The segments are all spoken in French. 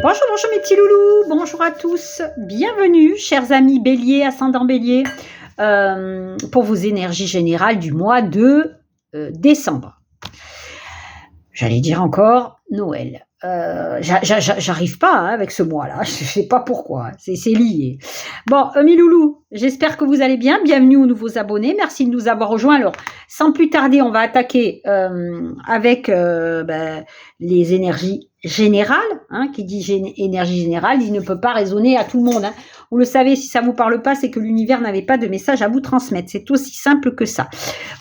Bonjour, bonjour mes petits loulous, bonjour à tous, bienvenue chers amis bélier, ascendant bélier, pour vos énergies générales du mois de décembre. J'allais dire encore Noël. J'arrive pas avec ce mois-là, je sais pas pourquoi, c'est lié. Bon, mes loulous, j'espère que vous allez bien, bienvenue aux nouveaux abonnés, merci de nous avoir rejoints. Alors, sans plus tarder, on va attaquer avec les énergies générales, qui dit énergie générale, il ne peut pas résonner à tout le monde. Vous le savez, si ça ne vous parle pas, c'est que l'univers n'avait pas de message à vous transmettre, c'est aussi simple que ça.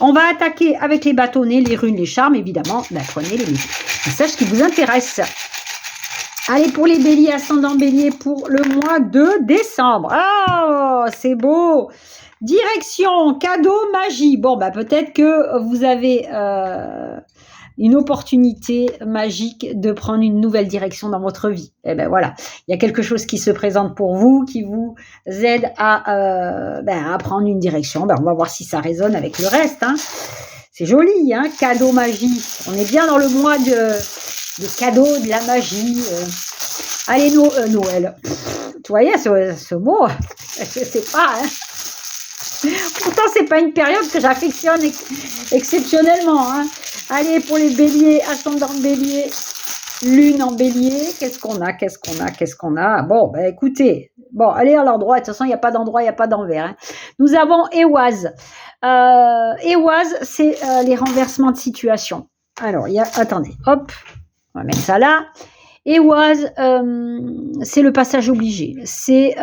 On va attaquer avec les bâtonnets, les runes, les charmes, évidemment, prenez les messages qui vous intéressent. Allez, pour les béliers, ascendant bélier, pour le mois de décembre. Oh, c'est beau. Direction, cadeau, magie. Bon, peut-être que vous avez une opportunité magique de prendre une nouvelle direction dans votre vie. Eh ben voilà, il y a quelque chose qui se présente pour vous, qui vous aide à prendre une direction. On va voir si ça résonne avec le reste. C'est joli, cadeau, magie. On est bien dans le mois des cadeaux, de la magie. Allez, Noël. Tu voyais ce mot, je sais pas. Pourtant, c'est pas une période que j'affectionne exceptionnellement. Allez, pour les béliers, ascendant bélier, lune en bélier, qu'est-ce qu'on a? Bon, écoutez, allez à l'endroit. De toute façon, il n'y a pas d'endroit, il n'y a pas d'envers. Nous avons Ehwaz. Ehwaz, c'est les renversements de situation. Alors, attendez, hop, on va mettre ça là. Ehwaz, c'est le passage obligé. C'est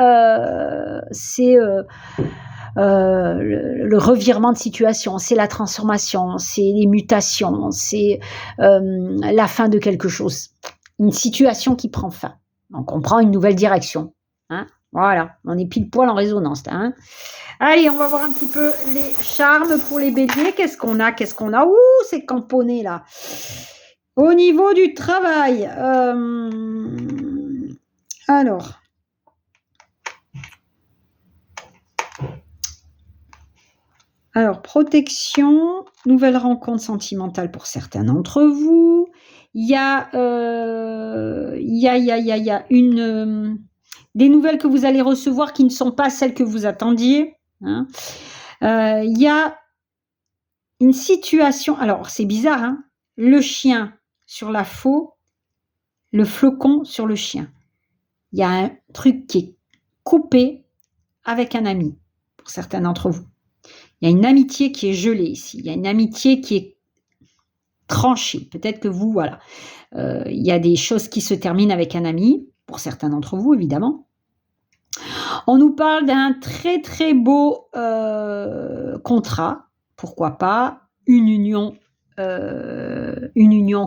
le revirement de situation, c'est la transformation, c'est les mutations, c'est la fin de quelque chose. Une situation qui prend fin. Donc, on prend une nouvelle direction. Voilà, on est pile poil en résonance. Allez, on va voir un petit peu les charmes pour les béliers. Qu'est-ce qu'on a? Ouh, c'est camponné là. Au niveau du travail, alors, protection, nouvelle rencontre sentimentale pour certains d'entre vous. Il y a des nouvelles que vous allez recevoir qui ne sont pas celles que vous attendiez. Il y a une situation, alors c'est bizarre, le chien sur la faux, le flocon sur le chien. Il y a un truc qui est coupé avec un ami, pour certains d'entre vous. Il y a une amitié qui est gelée ici. Il y a une amitié qui est tranchée. Peut-être que vous, voilà. Il y a des choses qui se terminent avec un ami, pour certains d'entre vous, évidemment. On nous parle d'un très, très beau contrat. Pourquoi pas une union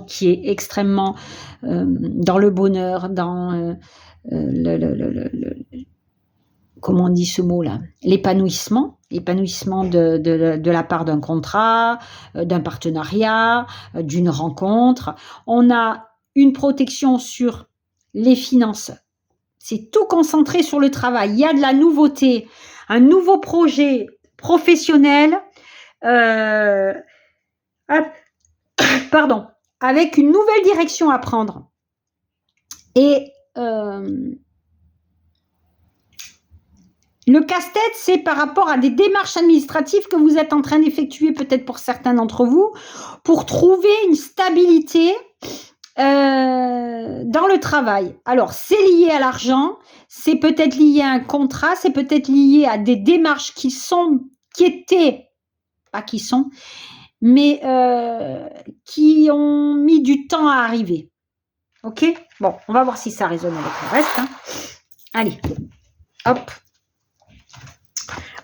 qui est extrêmement dans le bonheur, dans comment on dit ce mot-là, l'épanouissement de la part d'un contrat, d'un partenariat, d'une rencontre. On a une protection sur les finances. C'est tout concentré sur le travail. Il y a de la nouveauté, un nouveau projet professionnel, avec une nouvelle direction à prendre. Et le casse-tête, c'est par rapport à des démarches administratives que vous êtes en train d'effectuer, peut-être pour certains d'entre vous, pour trouver une stabilité dans le travail. Alors, c'est lié à l'argent, c'est peut-être lié à un contrat, c'est peut-être lié à des démarches qui ont mis du temps à arriver. Ok? Bon, on va voir si ça résonne avec le reste. Allez, hop.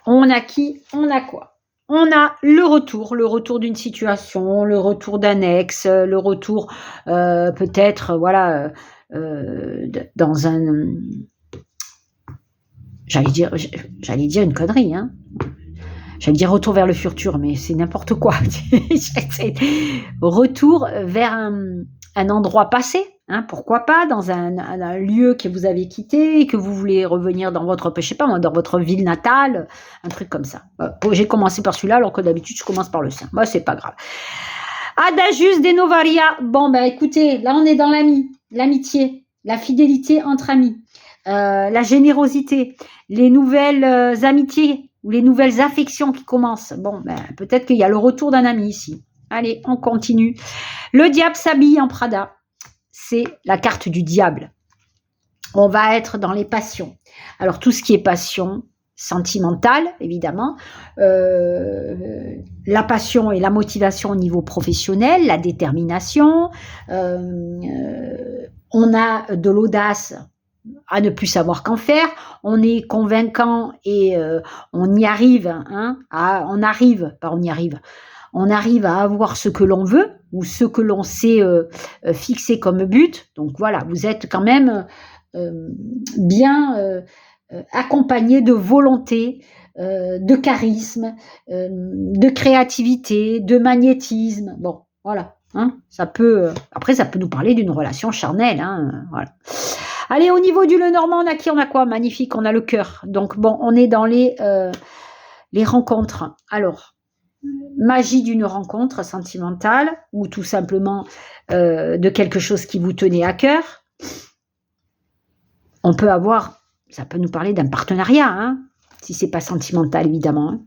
On a qui? On a quoi? On a le retour d'une situation, le retour d'un ex, le retour peut-être, dans un... J'allais dire une connerie, J'allais dire retour vers le futur, mais c'est n'importe quoi. Retour vers un endroit passé, pourquoi pas, dans un lieu que vous avez quitté et que vous voulez revenir dans votre, je sais pas moi, dans votre ville natale, un truc comme ça. J'ai commencé par celui-là, alors que d'habitude, je commence par le sien. C'est pas grave. Adagius de Novaria. Bon, écoutez, là, on est dans l'amitié. la fidélité entre amis, la générosité, les nouvelles amitiés ou les nouvelles affections qui commencent. Bon, ben, peut-être qu'il y a le retour d'un ami ici. Allez, on continue. Le diable s'habille en Prada. C'est la carte du diable. On va être dans les passions. Alors, tout ce qui est passion sentimentale, évidemment, la passion et la motivation au niveau professionnel, la détermination, on a de l'audace à ne plus savoir qu'en faire, on est convaincant et on y arrive, hein, on arrive à avoir ce que l'on veut ou ce que l'on s'est fixé comme but. Donc voilà, vous êtes quand même bien accompagné de volonté, de charisme, de créativité, de magnétisme. Bon, voilà. Hein, ça peut, après, ça peut nous parler d'une relation charnelle. Hein, voilà. Allez, au niveau du Lenormand, on a quoi? Magnifique, on a le cœur. Donc bon, on est dans les rencontres. Alors, magie d'une rencontre sentimentale ou tout simplement de quelque chose qui vous tenait à cœur. On peut avoir, ça peut nous parler d'un partenariat, hein, si c'est pas sentimental évidemment. Hein.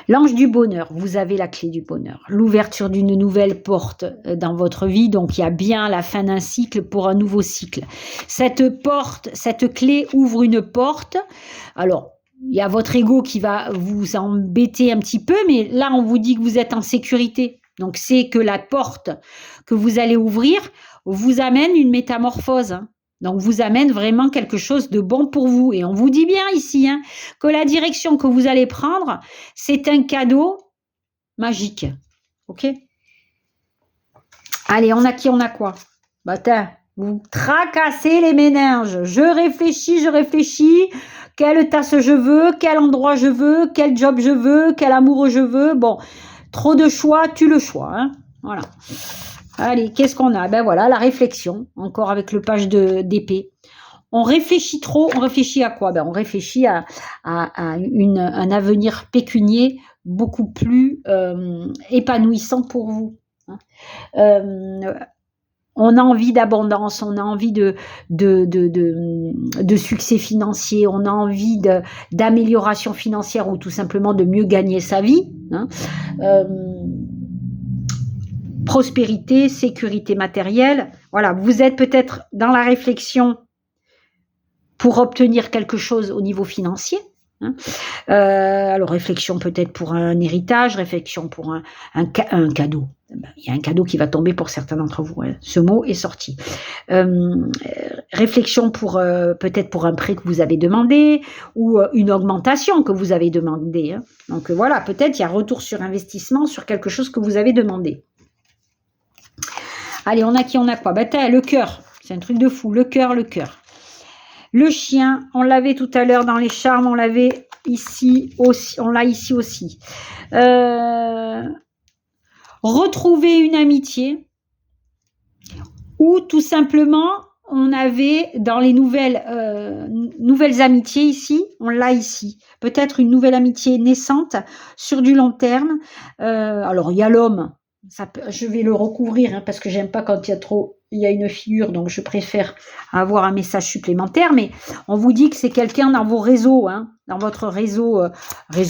L'ange du bonheur, vous avez la clé du bonheur, l'ouverture d'une nouvelle porte dans votre vie, donc il y a bien la fin d'un cycle pour un nouveau cycle. Cette porte, cette clé ouvre une porte, alors il y a votre ego qui va vous embêter un petit peu, mais là on vous dit que vous êtes en sécurité, donc c'est que la porte que vous allez ouvrir vous amène une métamorphose, hein. Donc, vous amène vraiment quelque chose de bon pour vous. Et on vous dit bien ici hein, que la direction que vous allez prendre, c'est un cadeau magique. OK? Allez, on a qui? On a quoi? Bah, vous tracassez les méninges. Je réfléchis. Quelle tasse je veux? Quel endroit je veux? Quel job je veux? Quel amour je veux? Bon, trop de choix, tue le choix. Hein, voilà. Allez, qu'est-ce qu'on a? Ben voilà, la réflexion, encore avec le page d'épée. On réfléchit trop, on réfléchit à quoi? Ben on réfléchit à un avenir pécunier beaucoup plus épanouissant pour vous. On a envie d'abondance, on a envie de succès financier, on a envie d'amélioration financière ou tout simplement de mieux gagner sa vie. Hein. Prospérité, sécurité matérielle. Voilà, vous êtes peut-être dans la réflexion pour obtenir quelque chose au niveau financier. Hein. Alors, réflexion peut-être pour un héritage, réflexion pour un cadeau. Il y a un cadeau qui va tomber pour certains d'entre vous. Hein. Ce mot est sorti. Réflexion pour peut-être pour un prêt que vous avez demandé ou une augmentation que vous avez demandé. Hein. Donc voilà, peut-être il y a retour sur investissement sur quelque chose que vous avez demandé. Allez, on a qui? On a quoi? Ben, le cœur. C'est un truc de fou. Le cœur. Le chien, on l'avait tout à l'heure dans les charmes, on l'avait ici aussi. On l'a ici aussi. Retrouver une amitié ou tout simplement, on avait dans les nouvelles amitiés ici, on l'a ici. Peut-être une nouvelle amitié naissante sur du long terme. Alors, il y a l'homme. Je vais le recouvrir hein, parce que j'aime pas quand il y a une figure, donc je préfère avoir un message supplémentaire, mais on vous dit que c'est quelqu'un dans vos réseaux, hein, dans votre réseau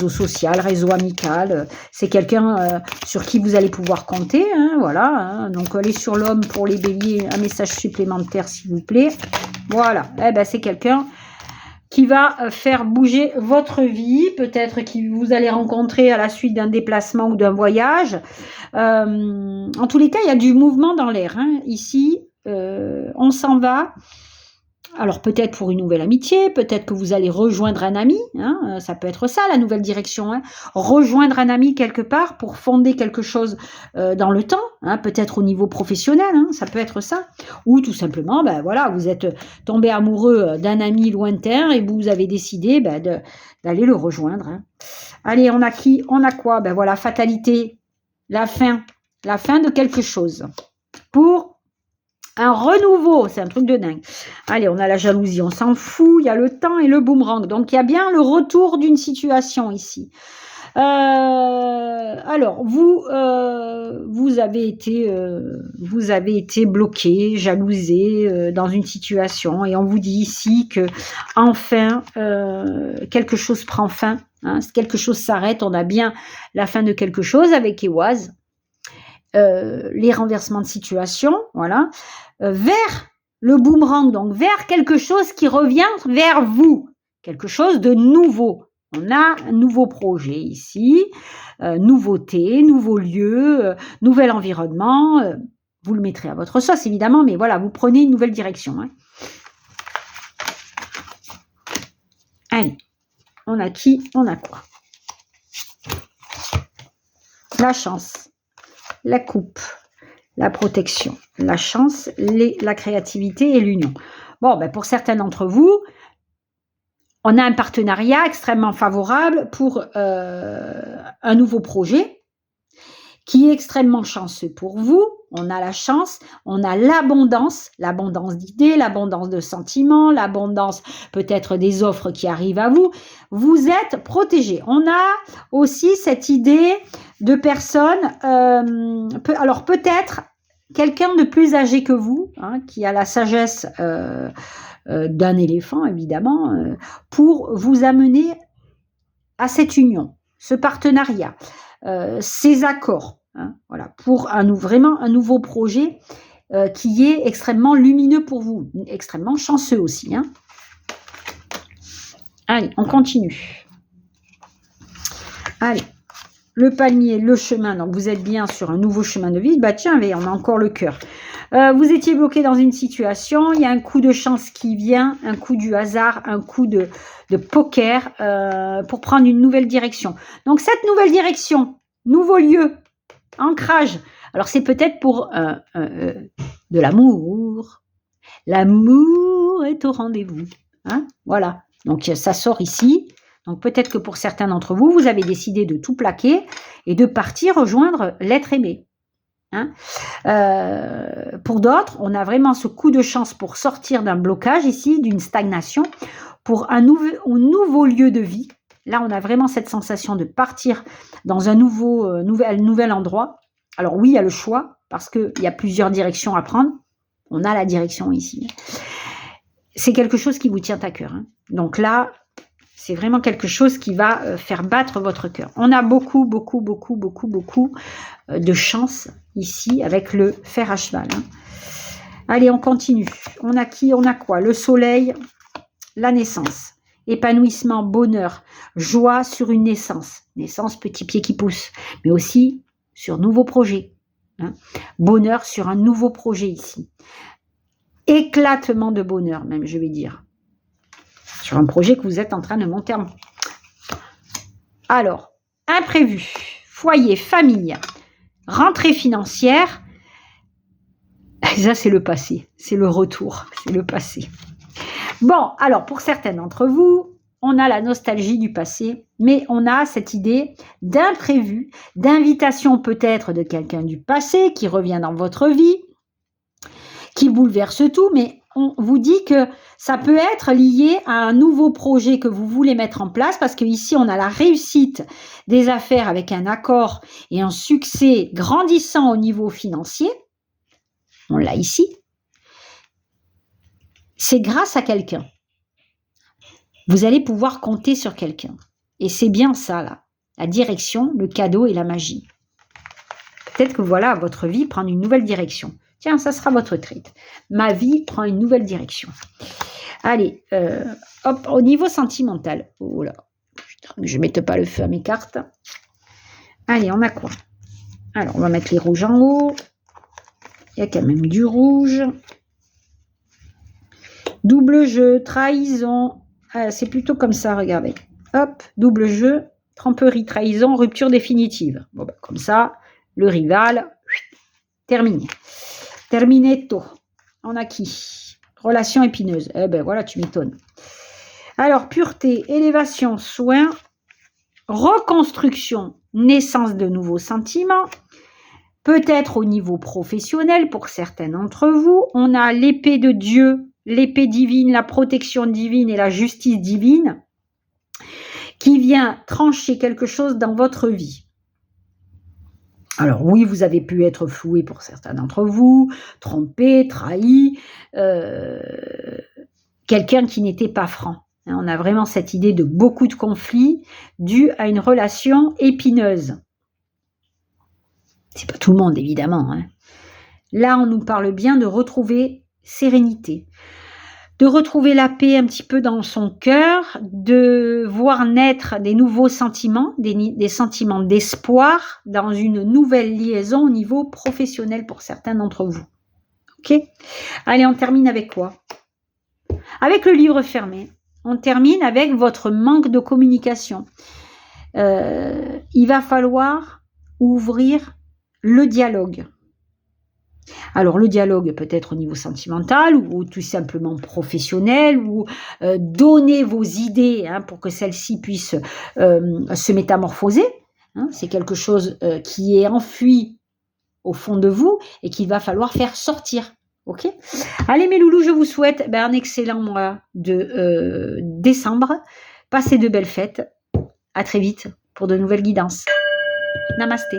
social, réseau amical, c'est quelqu'un sur qui vous allez pouvoir compter, hein, voilà, hein, donc allez sur l'homme pour les béliers, un message supplémentaire s'il vous plaît, voilà, c'est quelqu'un qui va faire bouger votre vie, peut-être que vous allez rencontrer à la suite d'un déplacement ou d'un voyage. En tous les cas, il y a du mouvement dans l'air. Hein. Ici, on s'en va. Alors peut-être pour une nouvelle amitié, peut-être que vous allez rejoindre un ami, hein, ça peut être ça la nouvelle direction, hein, rejoindre un ami quelque part pour fonder quelque chose dans le temps, hein, peut-être au niveau professionnel, hein, ça peut être ça, ou tout simplement, voilà, vous êtes tombé amoureux d'un ami lointain et vous avez décidé d'aller le rejoindre. Hein. Allez, on a qui? On a quoi? Voilà, fatalité, la fin de quelque chose pour un renouveau, c'est un truc de dingue. Allez, on a la jalousie, on s'en fout, il y a le temps et le boomerang. Donc, il y a bien le retour d'une situation ici. Alors, vous avez été bloqué, jalousé dans une situation, et on vous dit ici que enfin quelque chose prend fin, hein, quelque chose s'arrête. On a bien la fin de quelque chose avec Éoise, les renversements de situation, voilà, vers le boomerang, donc vers quelque chose qui revient vers vous, quelque chose de nouveau. On a un nouveau projet ici, nouveauté, nouveau lieu, nouvel environnement. Vous le mettrez à votre sauce, évidemment, mais voilà, vous prenez une nouvelle direction. Hein. Allez, on a qui? On a quoi? La chance, la coupe, la protection, la chance, la créativité et l'union. Bon, ben pour certains d'entre vous, on a un partenariat extrêmement favorable pour un nouveau projet qui est extrêmement chanceux pour vous. On a la chance, on a l'abondance d'idées, l'abondance de sentiments, l'abondance peut-être des offres qui arrivent à vous. Vous êtes protégés. On a aussi cette idée de personnes, alors peut-être quelqu'un de plus âgé que vous, hein, qui a la sagesse d'un éléphant, évidemment, pour vous amener à cette union, ce partenariat, ces accords, hein, voilà, pour vraiment un nouveau projet qui est extrêmement lumineux pour vous, extrêmement chanceux aussi. Hein. Allez, on continue. Allez, le palmier, le chemin, donc vous êtes bien sur un nouveau chemin de vie. Bah tiens, on a encore le cœur. Vous étiez bloqué dans une situation, il y a un coup de chance qui vient, un coup du hasard, un coup de poker pour prendre une nouvelle direction. Donc cette nouvelle direction, nouveau lieu, ancrage. Alors c'est peut-être pour de l'amour. L'amour est au rendez-vous. Hein, voilà, donc ça sort ici. Donc peut-être que pour certains d'entre vous, vous avez décidé de tout plaquer et de partir rejoindre l'être aimé. Hein, pour d'autres, on a vraiment ce coup de chance pour sortir d'un blocage ici, d'une stagnation, pour un nouveau lieu de vie. Là, on a vraiment cette sensation de partir dans un nouvel endroit. Alors oui, il y a le choix, parce qu'il y a plusieurs directions à prendre. On a la direction ici. C'est quelque chose qui vous tient à cœur. Hein. Donc là, c'est vraiment quelque chose qui va faire battre votre cœur. On a beaucoup de chance ici avec le fer à cheval. Hein. Allez, on continue. On a qui? On a quoi? Le soleil, la naissance, épanouissement, bonheur, joie sur une naissance. Naissance, petit pied qui pousse, mais aussi sur nouveaux projets. Hein. Bonheur sur un nouveau projet ici. Éclatement de bonheur même, je vais dire. Sur un projet que vous êtes en train de monter en... Alors, imprévu, foyer, famille, rentrée financière, ça c'est le passé, c'est le retour, c'est le passé. Bon, alors pour certains d'entre vous, on a la nostalgie du passé, mais on a cette idée d'imprévu, d'invitation peut-être de quelqu'un du passé qui revient dans votre vie, qui bouleverse tout, mais on vous dit que ça peut être lié à un nouveau projet que vous voulez mettre en place, parce qu'ici, on a la réussite des affaires avec un accord et un succès grandissant au niveau financier. On l'a ici. C'est grâce à quelqu'un. Vous allez pouvoir compter sur quelqu'un. Et c'est bien ça, là. La direction, le cadeau et la magie. Peut-être que voilà, votre vie prend une nouvelle direction. Tiens, ça sera votre treat. Ma vie prend une nouvelle direction. Allez, hop, au niveau sentimental. Oh là, je ne mette pas le feu à mes cartes. Allez, on a quoi? Alors, on va mettre les rouges en haut. Il y a quand même du rouge. Double jeu, trahison. Ah, c'est plutôt comme ça, regardez. Hop, double jeu, tromperie, trahison, rupture définitive. Bon, ben, comme ça, le rival, terminé. Terminetto. On a qui? Relation épineuse. Eh ben voilà, tu m'étonnes. Alors, pureté, élévation, soin, reconstruction, naissance de nouveaux sentiments, peut-être au niveau professionnel pour certains d'entre vous. On a l'épée de Dieu, l'épée divine, la protection divine et la justice divine qui vient trancher quelque chose dans votre vie. Alors oui, vous avez pu être floué pour certains d'entre vous, trompé, trahi, quelqu'un qui n'était pas franc. On a vraiment cette idée de beaucoup de conflits dus à une relation épineuse. C'est pas tout le monde, évidemment. Là, on nous parle bien de retrouver sérénité, de retrouver la paix un petit peu dans son cœur, de voir naître des nouveaux sentiments, des sentiments d'espoir dans une nouvelle liaison au niveau professionnel pour certains d'entre vous. Ok ? Allez, on termine avec quoi ? Avec le livre fermé. On termine avec votre manque de communication. Il va falloir ouvrir le dialogue. Alors le dialogue peut être au niveau sentimental ou tout simplement professionnel ou donner vos idées pour que celles-ci puissent se métamorphoser. C'est quelque chose qui est enfui au fond de vous et qu'il va falloir faire sortir. Ok ? Allez mes loulous, je vous souhaite un excellent mois de décembre. Passez de belles fêtes. À très vite pour de nouvelles guidances. Namasté.